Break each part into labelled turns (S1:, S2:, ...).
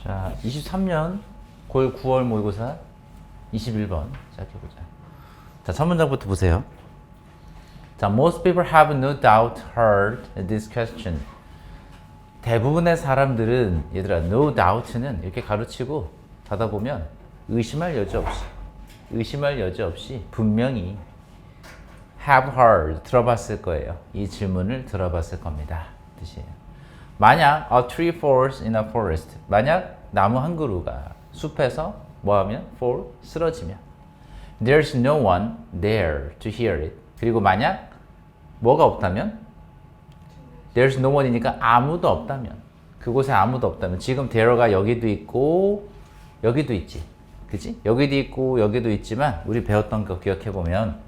S1: 자, 23년 고1 9월 모의고사 21번 시작해보자. 자, 첫 문장부터 보세요. 자, most people have no doubt heard this question. 대부분의 사람들은, 얘들아, no doubt는 이렇게 가로치고 닫아보면 의심할 여지 없이 분명히 have heard, 들어봤을 거예요. 이 질문을 들어봤을 겁니다. 뜻이에요. 만약 a tree falls in a forest, 만약 나무 한 그루가 숲에서 뭐하면 fall, 쓰러지면 there's no one there to hear it. 그리고 만약 뭐가 없다면 there's no one이니까 아무도 없다면, 그곳에 아무도 없다면, 지금 there가 여기도 있고 여기도 있지, 그치? 여기도 있고 여기도 있지만 우리 배웠던 거 기억해보면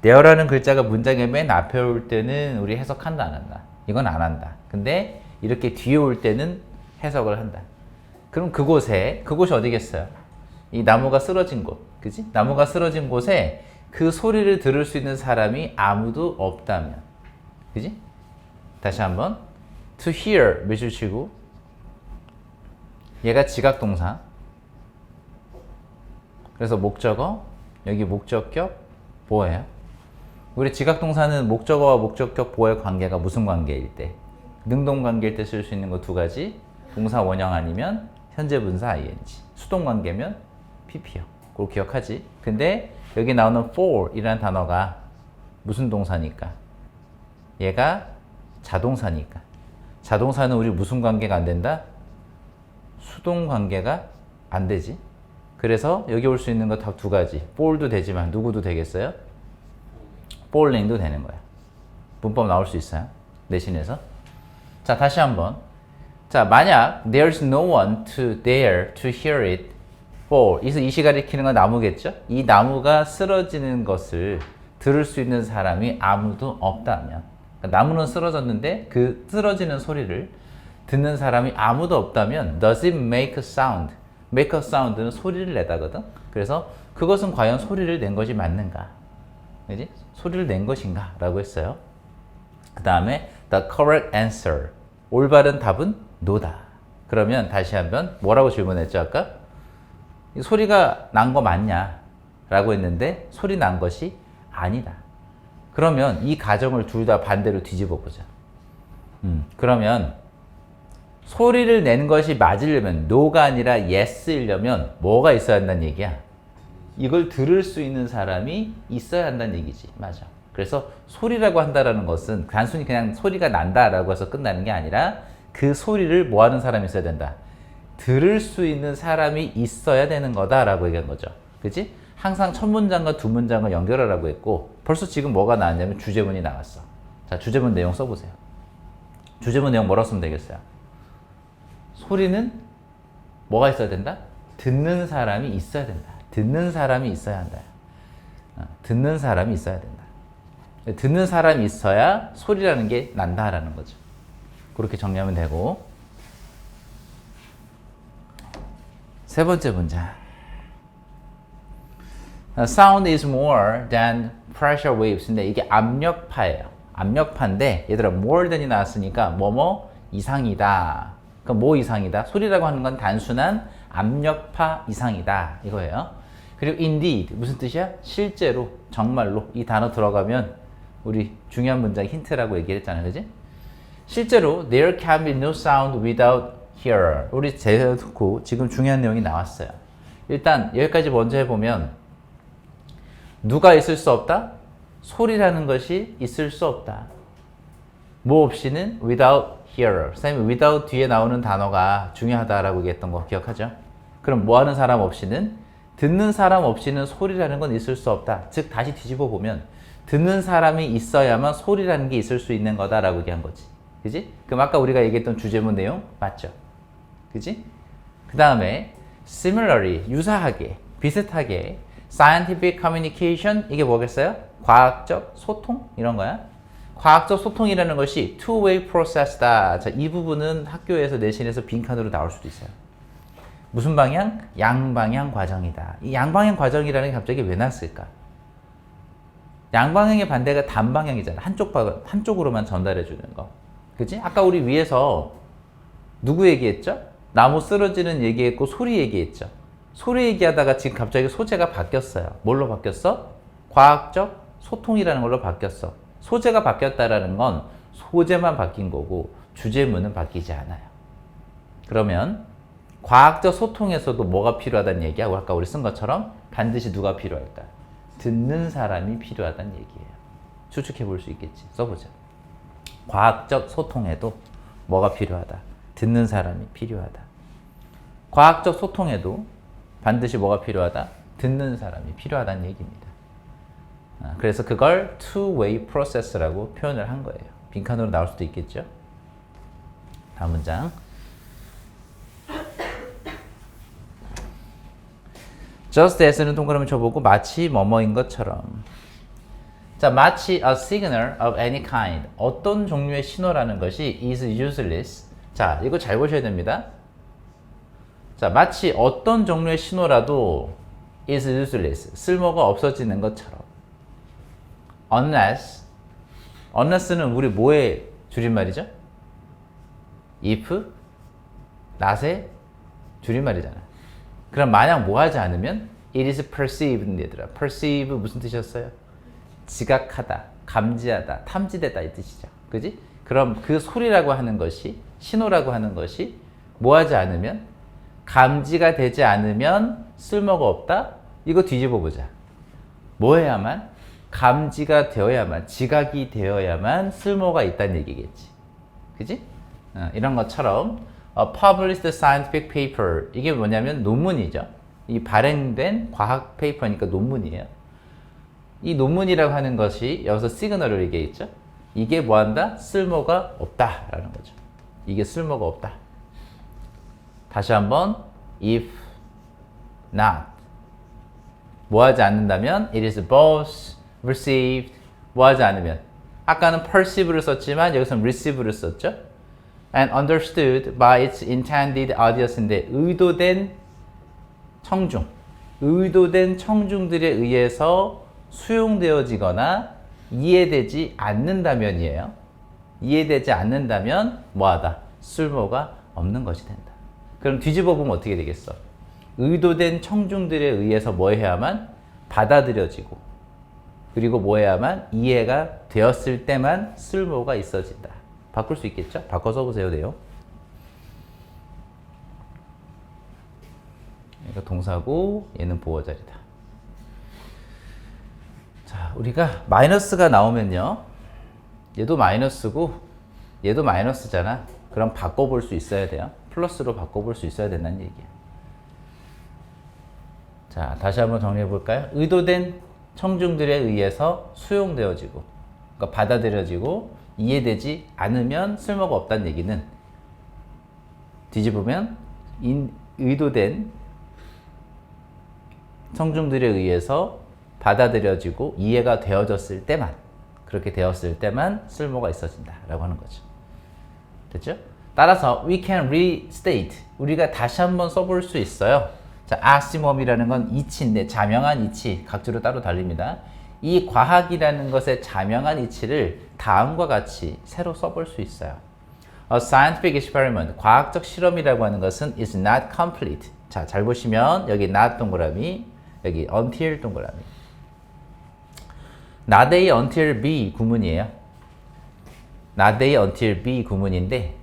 S1: there라는 글자가 문장의 맨 앞에 올 때는 우리 해석한다 안 한다? 이건 안 한다. 근데 이렇게 뒤에 올 때는 해석을 한다. 그럼 그곳이 어디겠어요? 이 나무가 쓰러진 곳, 그지? 나무가 쓰러진 곳에 그 소리를 들을 수 있는 사람이 아무도 없다면, 그지? 다시 한번 to hear 밑줄 치고, 얘가 지각동사, 그래서 목적어, 여기 목적격 보어예요. 우리 지각동사는 목적어와 목적격 보어의 관계가 무슨 관계일 때? 능동관계일 때 쓸 수 있는 거 두 가지. 동사 원형 아니면 현재분사 ing. 수동관계면 pp요. 그걸 기억하지. 근데 여기 나오는 for 이라는 단어가 무슨 동사니까? 얘가 자동사니까. 자동사는 우리 무슨 관계가 안 된다? 수동관계가 안 되지. 그래서 여기 올 수 있는 거 다 두 가지. fall도 되지만 누구도 되겠어요? falling도 되는 거야. 문법 나올 수 있어요. 내신에서. 자, 다시 한번. 자, 만약 there's no one there to hear it fall. 이 가리키는 건 나무겠죠? 이 나무가 쓰러지는 것을 들을 수 있는 사람이 아무도 없다면, 그러니까 나무는 쓰러졌는데 그 쓰러지는 소리를 듣는 사람이 아무도 없다면 does it make a sound? make a sound는 소리를 내다거든. 그래서 그것은 과연 소리를 낸 것이 맞는가? 그지? 소리를 낸 것인가? 라고 했어요. 그 다음에 the correct answer, 올바른 답은 no다. 그러면 다시 한번 뭐라고 질문했죠 아까? 이 소리가 난 거 맞냐? 라고 했는데 소리 난 것이 아니다. 그러면 이 가정을 둘 다 반대로 뒤집어 보자. 그러면 소리를 낸 것이 맞으려면 no가 아니라 yes이려면 뭐가 있어야 한다는 얘기야? 이걸 들을 수 있는 사람이 있어야 한다는 얘기지. 맞아. 그래서 소리라고 한다라는 것은 단순히 그냥 소리가 난다라고 해서 끝나는 게 아니라 그 소리를 뭐 하는 사람이 있어야 된다? 들을 수 있는 사람이 있어야 되는 거다라고 얘기한 거죠. 그치? 항상 첫 문장과 두 문장을 연결하라고 했고 벌써 지금 뭐가 나왔냐면 주제문이 나왔어. 자, 주제문 내용 써보세요. 주제문 내용 뭐라고 쓰면 되겠어요? 소리는 뭐가 있어야 된다? 듣는 사람이 있어야 된다. 듣는 사람이 있어야 한다. 듣는 사람이 있어야 된다. 듣는 사람이 있어야 소리라는 게 난다라는 거죠. 그렇게 정리하면 되고. 세 번째 문장. Sound is more than pressure waves. 근데 이게 압력파예요. 압력파인데 얘들아 more than이 나왔으니까 뭐뭐 이상이다. 그러니까 뭐 이상이다? 소리라고 하는 건 단순한 압력파 이상이다. 이거예요. 그리고 indeed 무슨 뜻이야? 실제로, 정말로. 이 단어 들어가면 우리 중요한 문장 힌트라고 얘기했잖아요. 그지? 실제로 there can be no sound without hearer. 우리 제대로 듣고 지금 중요한 내용이 나왔어요. 일단 여기까지 먼저 해보면 누가 있을 수 없다? 소리라는 것이 있을 수 없다. 뭐 없이는 without hearer. 선생님이 without 뒤에 나오는 단어가 중요하다라고 얘기했던 거 기억하죠? 그럼 뭐 하는 사람 없이는? 듣는 사람 없이는 소리라는 건 있을 수 없다. 즉 다시 뒤집어 보면 듣는 사람이 있어야만 소리라는 게 있을 수 있는 거다라고 얘기한 거지. 그지? 그럼 아까 우리가 얘기했던 주제문 내용 맞죠? 그지? 그 다음에 similarly, 유사하게, 비슷하게 scientific communication, 이게 뭐겠어요? 과학적 소통? 이런 거야. 과학적 소통이라는 것이 two-way process다. 자, 이 부분은 학교에서 내신에서 빈칸으로 나올 수도 있어요. 무슨 방향? 양방향 과정이다. 이 양방향 과정이라는 게 갑자기 왜 났을까? 양방향의 반대가 단방향이잖아. 한쪽으로만 전달해 주는 거. 그치? 아까 우리 위에서 누구 얘기했죠? 나무 쓰러지는 얘기했고 소리 얘기했죠. 소리 얘기하다가 지금 갑자기 소재가 바뀌었어요. 뭘로 바뀌었어? 과학적 소통이라는 걸로 바뀌었어. 소재가 바뀌었다라는 건 소재만 바뀐 거고 주제문은 바뀌지 않아요. 그러면 과학적 소통에서도 뭐가 필요하다는 얘기하고 아까 우리 쓴 것처럼 반드시 누가 필요할까? 듣는 사람이 필요하다는 얘기예요. 추측해 볼 수 있겠지. 써보자. 과학적 소통에도 뭐가 필요하다? 듣는 사람이 필요하다. 과학적 소통에도 반드시 뭐가 필요하다? 듣는 사람이 필요하다는 얘기입니다. 그래서 그걸 two-way process라고 표현을 한 거예요. 빈칸으로 나올 수도 있겠죠? 다음 문장. Just as는 동그라미 쳐보고 마치 뭐뭐인 것처럼. 자, 마치 a signal of any kind. 어떤 종류의 신호라는 것이 is useless. 자, 이거 잘 보셔야 됩니다. 자, 마치 어떤 종류의 신호라도 is useless. 쓸모가 없어지는 것처럼. unless는 우리 뭐의 줄임말이죠? if, not의 줄임말이잖아. 그럼 만약 뭐 하지 않으면 it is perceived 얘들아. perceive 무슨 뜻이었어요? 지각하다, 감지하다, 탐지되다 이 뜻이죠. 그지? 그럼 그 소리라고 하는 것이, 신호라고 하는 것이 뭐 하지 않으면, 감지가 되지 않으면 쓸모가 없다? 이거 뒤집어 보자. 뭐 해야만? 감지가 되어야만, 지각이 되어야만 쓸모가 있다는 얘기겠지. 그지? 이런 것처럼 published scientific paper, 이게 뭐냐면 논문이죠. 이 발행된 과학 페이퍼니까 논문이에요. 이 논문이라고 하는 것이 여기서 시그널을 얘기했죠. 이게 뭐한다? 쓸모가 없다라는 거죠. 이게 쓸모가 없다. 다시 한번 if not 뭐 하지 않는다면 it is both received 뭐 하지 않으면 아까는 perceive를 썼지만 여기서는 receive를 썼죠. and understood by its intended audience인데 의도된 청중들에 의해서 수용되어지거나 이해되지 않는다면이에요. 이해되지 않는다면 뭐하다? 쓸모가 없는 것이 된다. 그럼 뒤집어 보면 어떻게 되겠어? 의도된 청중들에 의해서 뭐 해야만? 받아들여지고 그리고 뭐 해야만? 이해가 되었을 때만 쓸모가 있어진다. 바꿀 수 있겠죠? 바꿔 써보세요. 돼요. 얘가 동사고 얘는 보어자리다. 자, 우리가 마이너스가 나오면요. 얘도 마이너스고 얘도 마이너스잖아. 그럼 바꿔볼 수 있어야 돼요. 플러스로 바꿔볼 수 있어야 된다는 얘기야. 자, 다시 한번 정리해 볼까요? 의도된 청중들에 의해서 수용되어지고 그러니까 받아들여지고 이해되지 않으면 쓸모가 없다는 얘기는 뒤집으면 의도된 청중들에 의해서 받아들여지고 이해가 되어졌을 때만 그렇게 되었을 때만 쓸모가 있어진다 라고 하는 거죠. 됐죠? 따라서 we can restate 우리가 다시 한번 써볼 수 있어요. 자, 아시멈이라는 건 이치인데 자명한 이치 각주로 따로 달립니다. 이 과학이라는 것의 자명한 이치를 다음과 같이 새로 써볼 수 있어요. A scientific experiment, 과학적 실험이라고 하는 것은 is not complete. 자, 잘 보시면 여기 not 동그라미, 여기 until 동그라미. not A until B 구문이에요. not A until B 구문인데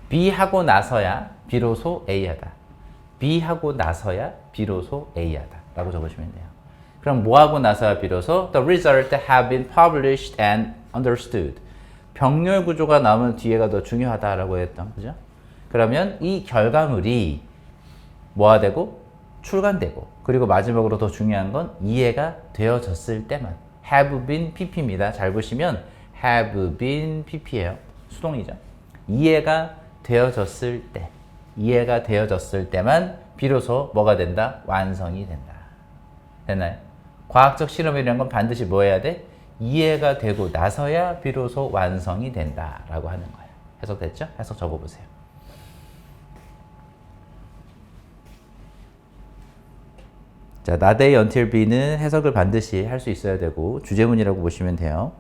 S1: B 하고 나서야 비로소 A 하다. B 하고 나서야 비로소 A 하다. 라고 적으시면 돼요. 그럼 뭐 하고 나서야 비로소 The result have been published and understood. 병렬 구조가 나오면 뒤에가 더 중요하다라고 했던 거죠. 그러면 이 결과물이 뭐가 되고 출간되고 그리고 마지막으로 더 중요한 건 이해가 되어졌을 때만 have been pp입니다. 잘 보시면 have been pp예요. 수동이죠. 이해가 되어졌을 때만 비로소 뭐가 된다? 완성이 된다. 됐나요? 과학적 실험이라는 건 반드시 뭐 해야 돼? 이해가 되고 나서야 비로소 완성이 된다라고 하는 거예요. 해석됐죠? 해석 적어보세요. 자, not A until B는 해석을 반드시 할 수 있어야 되고 주제문이라고 보시면 돼요.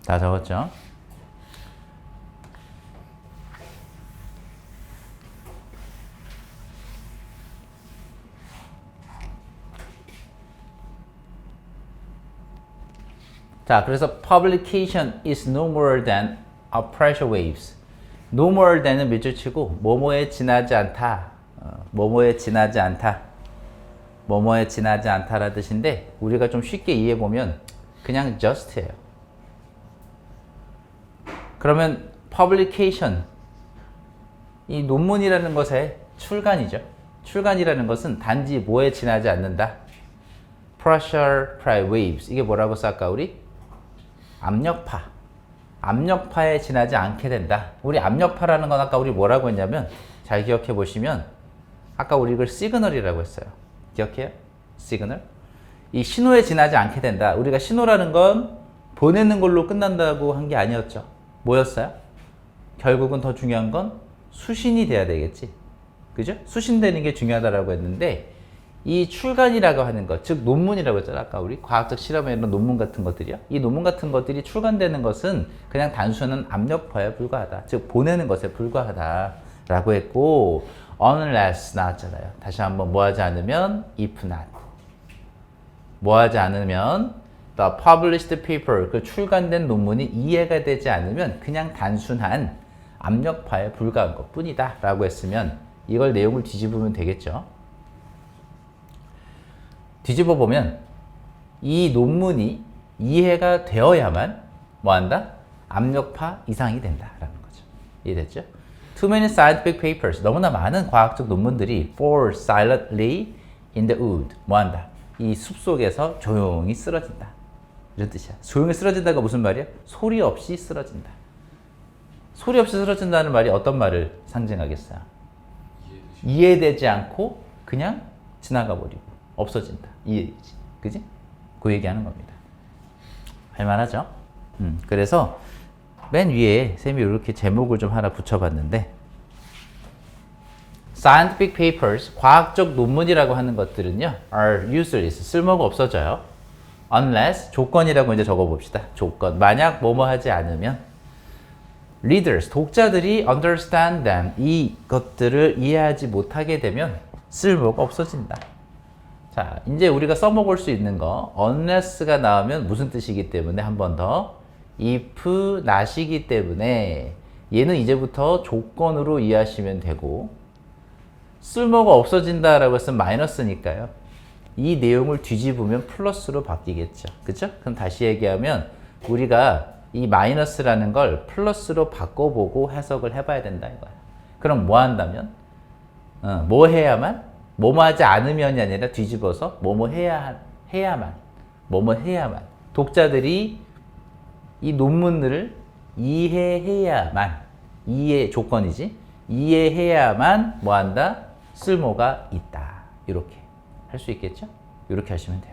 S1: 다 적었죠? 자, 그래서 publication is no more than a pressure waves. no more than은 밑줄 치고 뭐뭐에 지나지 않다. 뭐뭐에 지나지 않다. 뭐뭐에 지나지 않다라 뜻인데 우리가 좀 쉽게 이해해 보면 그냥 just예요. 그러면 publication 이 논문이라는 것의 출간이죠. 출간이라는 것은 단지 뭐에 지나지 않는다. pressure waves 이게 뭐라고 쓸까 우리? 압력파. 압력파에 지나지 않게 된다. 우리 압력파라는 건 아까 우리 뭐라고 했냐면 잘 기억해 보시면 아까 우리 이걸 시그널이라고 했어요. 기억해요? 시그널. 이 신호에 지나지 않게 된다. 우리가 신호라는 건 보내는 걸로 끝난다고 한 게 아니었죠. 뭐였어요? 결국은 더 중요한 건 수신이 돼야 되겠지. 그죠? 수신되는 게 중요하다라고 했는데 이 출간이라고 하는 것, 즉 논문이라고 했잖아. 아까 우리 과학적 실험에 이런 논문 같은 것들이요. 이 논문 같은 것들이 출간되는 것은 그냥 단순한 압력파에 불과하다. 즉 보내는 것에 불과하다라고 했고 unless 나왔잖아요. 다시 한번 뭐 하지 않으면 if not. 뭐 하지 않으면 the published paper 그 출간된 논문이 이해가 되지 않으면 그냥 단순한 압력파에 불과한 것뿐이다 라고 했으면 이걸 내용을 뒤집으면 되겠죠. 뒤집어 보면 이 논문이 이해가 되어야만 뭐한다? 압력파 이상이 된다라는 거죠. 이해됐죠? Too many scientific papers 너무나 많은 과학적 논문들이 fall silently in the wood 뭐한다? 이 숲 속에서 조용히 쓰러진다. 이런 뜻이야. 조용히 쓰러진다가 무슨 말이야? 소리 없이 쓰러진다. 소리 없이 쓰러진다는 말이 어떤 말을 상징하겠어요? 이해되지 않고 그냥 지나가 버리고 없어진다. 이해되지. 그지? 그 얘기하는 겁니다. 할만하죠? 그래서 맨 위에 쌤이 이렇게 제목을 좀 하나 붙여봤는데 scientific papers, 과학적 논문이라고 하는 것들은요 are useless, 쓸모가 없어져요. unless, 조건이라고 이제 적어봅시다. 조건, 만약 뭐뭐 하지 않으면 readers, 독자들이 understand them, 이것들을 이해하지 못하게 되면 쓸모가 없어진다. 자, 이제 우리가 써먹을 수 있는 거 unless가 나오면 무슨 뜻이기 때문에 한 번 더 if not이기 때문에 얘는 이제부터 조건으로 이해하시면 되고 쓸모가 없어진다라고 했으면 마이너스니까요. 이 내용을 뒤집으면 플러스로 바뀌겠죠. 그쵸? 그럼 다시 얘기하면 우리가 이 마이너스라는 걸 플러스로 바꿔보고 해석을 해봐야 된다 이거야. 그럼 뭐 한다면? 뭐 해야만? 뭐뭐 하지 않으면이 아니라 뒤집어서 뭐뭐 해야만. 뭐뭐 해야만. 독자들이 이 논문을 이해해야만. 이해 조건이지. 이해해야만 뭐 한다? 쓸모가 있다. 이렇게 할 수 있겠죠? 이렇게 하시면 돼요.